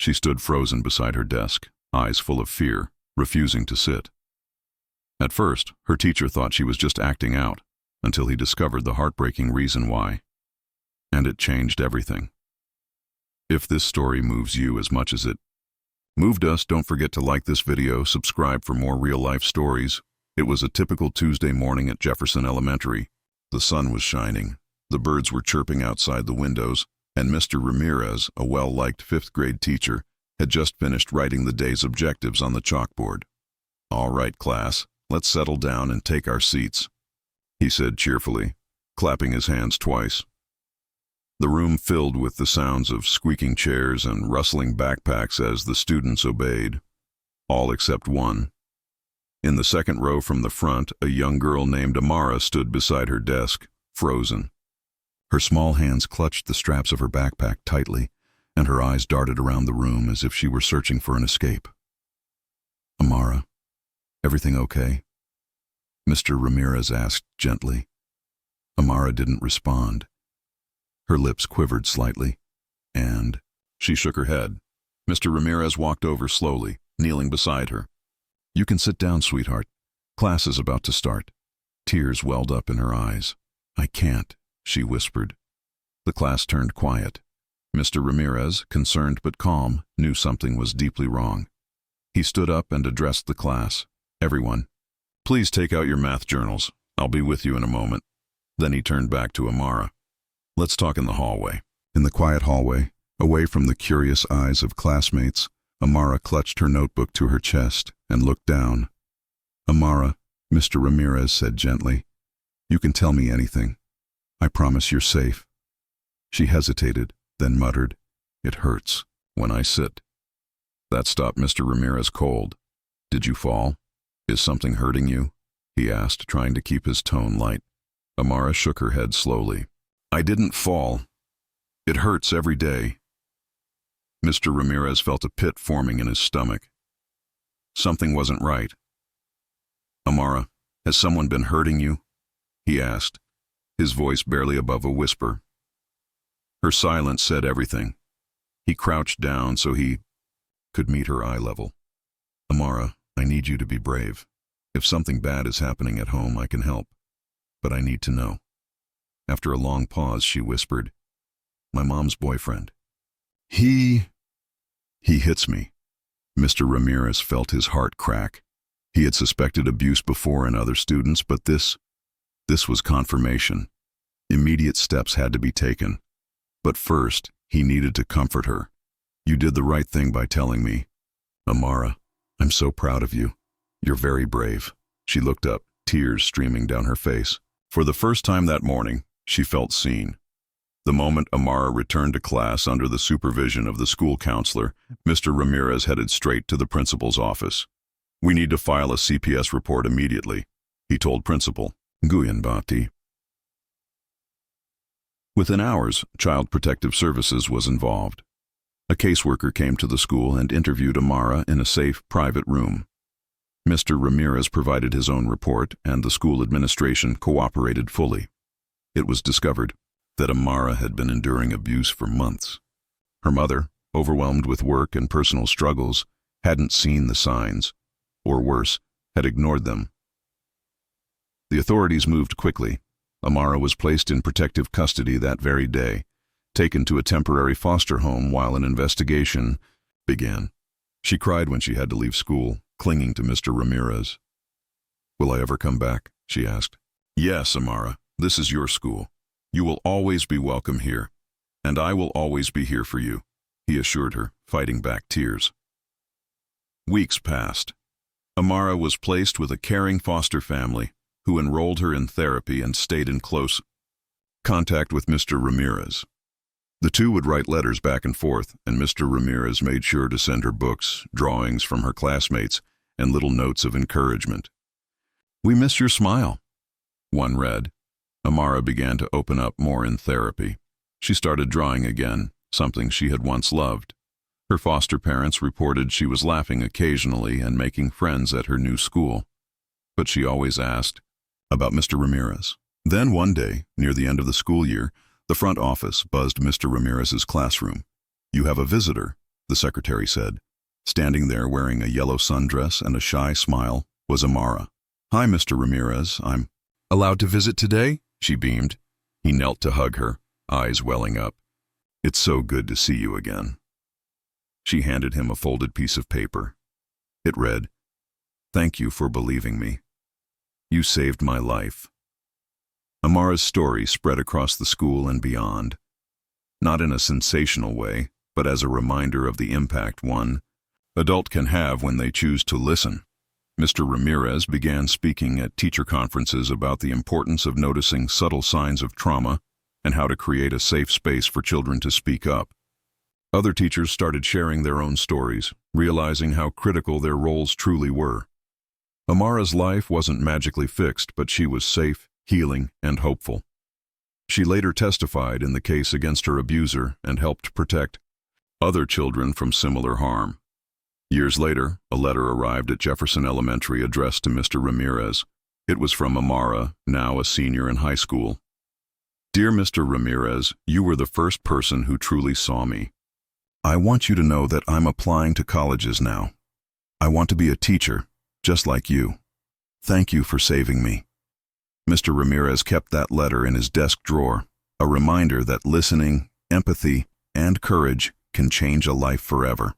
She stood frozen beside her desk, eyes full of fear, refusing to sit. At first, her teacher thought she was just acting out, until he discovered the heartbreaking reason why. And it changed everything. If this story moves you as much as it moved us, don't forget to like this video, subscribe for more real-life stories. It was a typical Tuesday morning at Jefferson Elementary. The sun was shining, the birds were chirping outside the windows, and Mr. Ramirez, a well-liked fifth-grade teacher, had just finished writing the day's objectives on the chalkboard. "All right, class, let's settle down and take our seats," he said cheerfully, clapping his hands twice. The room filled with the sounds of squeaking chairs and rustling backpacks as the students obeyed, all except one. In the second row from the front, a young girl named Amara stood beside her desk, frozen. Her small hands clutched the straps of her backpack tightly, and her eyes darted around the room as if she were searching for an escape. "Amara, everything okay?" Mr. Ramirez asked gently. Amara didn't respond. Her lips quivered slightly, and she shook her head. Mr. Ramirez walked over slowly, kneeling beside her. "You can sit down, sweetheart. Class is about to start." Tears welled up in her eyes. "I can't," she whispered. The class turned quiet. Mr. Ramirez, concerned but calm, knew something was deeply wrong. He stood up and addressed the class. "Everyone, please take out your math journals. I'll be with you in a moment." Then he turned back to Amara. "Let's talk in the hallway." In the quiet hallway, away from the curious eyes of classmates, Amara clutched her notebook to her chest and looked down. "Amara," Mr. Ramirez said gently, "you can tell me anything. I promise you're safe." She hesitated, then muttered, "It hurts when I sit." That stopped Mr. Ramirez cold. "Did you fall? Is something hurting you?" he asked, trying to keep his tone light. Amara shook her head slowly. "I didn't fall. It hurts every day." Mr. Ramirez felt a pit forming in his stomach. Something wasn't right. "Amara, has someone been hurting you?" he asked, his voice barely above a whisper. Her silence said everything. He crouched down so he could meet her eye level. "Amara, I need you to be brave. If something bad is happening at home, I can help. But I need to know." After a long pause, she whispered, "My mom's boyfriend. He hits me." Mr. Ramirez felt his heart crack. He had suspected abuse before in other students, but this was confirmation. Immediate steps had to be taken. But first, he needed to comfort her. "You did the right thing by telling me. Amara, I'm so proud of you. You're very brave." She looked up, tears streaming down her face. For the first time that morning, she felt seen. The moment Amara returned to class under the supervision of the school counselor, Mr. Ramirez headed straight to the principal's office. "We need to file a CPS report immediately," he told Principal Guyanbati. Within hours, Child Protective Services was involved. A caseworker came to the school and interviewed Amara in a safe, private room. Mr. Ramirez provided his own report, and the school administration cooperated fully. It was discovered that Amara had been enduring abuse for months. Her mother, overwhelmed with work and personal struggles, hadn't seen the signs, or worse, had ignored them. The authorities moved quickly. Amara was placed in protective custody that very day, taken to a temporary foster home while an investigation began. She cried when she had to leave school, clinging to Mr. Ramirez. "Will I ever come back?" she asked. "Yes, Amara, this is your school. You will always be welcome here, and I will always be here for you," he assured her, fighting back tears. Weeks passed. Amara was placed with a caring foster family who enrolled her in therapy and stayed in close contact with Mr. Ramirez. The two would write letters back and forth, and Mr. Ramirez made sure to send her books, drawings from her classmates, and little notes of encouragement. "We miss your smile," one read. Amara began to open up more in therapy. She started drawing again, something she had once loved. Her foster parents reported she was laughing occasionally and making friends at her new school. But she always asked about Mr. Ramirez. Then one day, near the end of the school year, the front office buzzed Mr. Ramirez's classroom. "You have a visitor," the secretary said. Standing there wearing a yellow sundress and a shy smile was Amara. "Hi, Mr. Ramirez. I'm allowed to visit today?" She beamed. He knelt to hug her, eyes welling up. "It's so good to see you again." She handed him a folded piece of paper. It read, "Thank you for believing me. You saved my life." Amara's story spread across the school and beyond, not in a sensational way, but as a reminder of the impact one adult can have when they choose to listen. Mr. Ramirez began speaking at teacher conferences about the importance of noticing subtle signs of trauma and how to create a safe space for children to speak up. Other teachers started sharing their own stories, realizing how critical their roles truly were. Amara's life wasn't magically fixed, but she was safe, healing, and hopeful. She later testified in the case against her abuser and helped protect other children from similar harm. Years later, a letter arrived at Jefferson Elementary addressed to Mr. Ramirez. It was from Amara, now a senior in high school. "Dear Mr. Ramirez, you were the first person who truly saw me. I want you to know that I'm applying to colleges now. I want to be a teacher, just like you. Thank you for saving me." Mr. Ramirez kept that letter in his desk drawer, a reminder that listening, empathy, and courage can change a life forever.